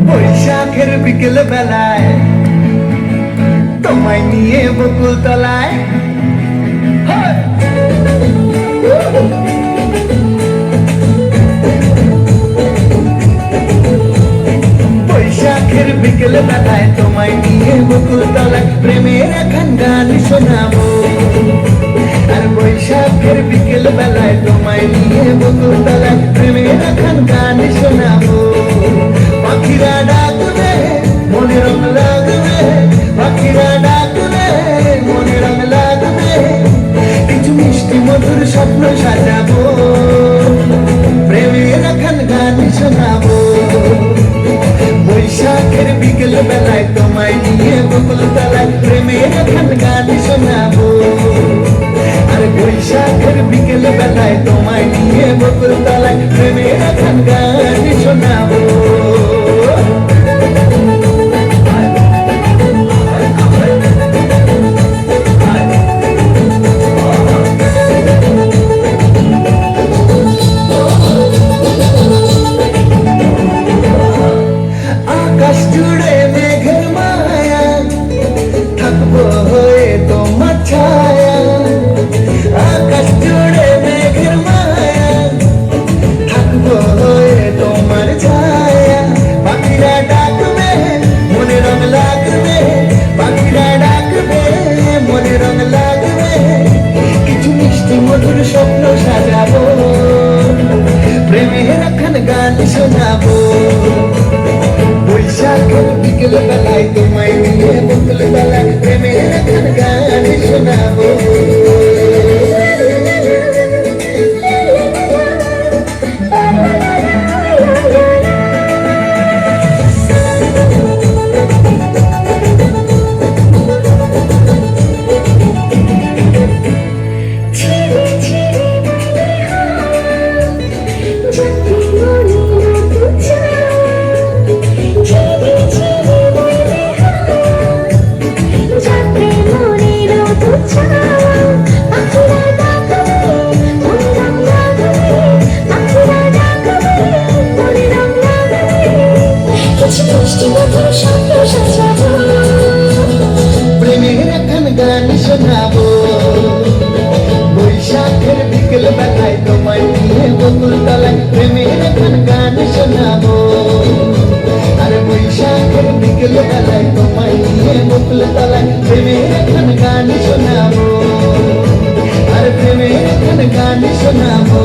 বৈশাখের বিকেল বেলায় তোমায় নিয়ে বকুল তলায় বৈশাখের বিকেল বেলায় তোমায় নিয়ে বকুল তলায় প্রেমের এখন গান শোনাবো। আর বৈশাখের বিকেল বেলায় তোমায় নিয়ে বকুল তলায় প্রেমের এখন গান শোনাবো। পাখিরা ডাকবে মনে রং লাগবে, পাখিরা ডাকবে মনে রং লাগবে, কিছু মিষ্টি মধুর স্বপ্ন সাজাবো, প্রেমের এখন গান শোনাবো। বৈশাখের বিকেল বেলায় তোমায় নিয়ে বকুল তলায় প্রেমের এখন গান শোনাবো। আর বৈশাখের বিকেল বেলায় তোমায় নিয়ে বকুল তলায় প্রেমের এখন গান শোনাবো। আকাশ জুড়ে মেঘের মায়া, থাকবো হয়ে তোমার ছায়া। আকাশ জুড়ে মেঘের মায়া, থাকবো হয়ে তোমার ছায়া। পাখিরা ডাকবে মনে রং লাগবে, পাখিরা ডাকবে মনে রং লাগবে, কিছু মিষ্টি মধুর স্বপ্ন সাজাবো, প্রেমের এখন গান শোনাবো। বৈশাখের বিকেল বেলায় তোমায় নিয়ে বকুল তলায় প্রেমের এখন গান শোনাবো। প্রেমের এখন গান শোনাবো। বৈশাখের বিকেল বেলায় তোমায় নিয়ে বকুল তলায় প্রেমের এখন গান শোনাবো। আর বৈশাখের বিকেল বেলায় তোমায় নিয়ে বকুল তলায় প্রেমের এখন গান শোনাবো। আর প্রেমের এখন গান শোনাবো।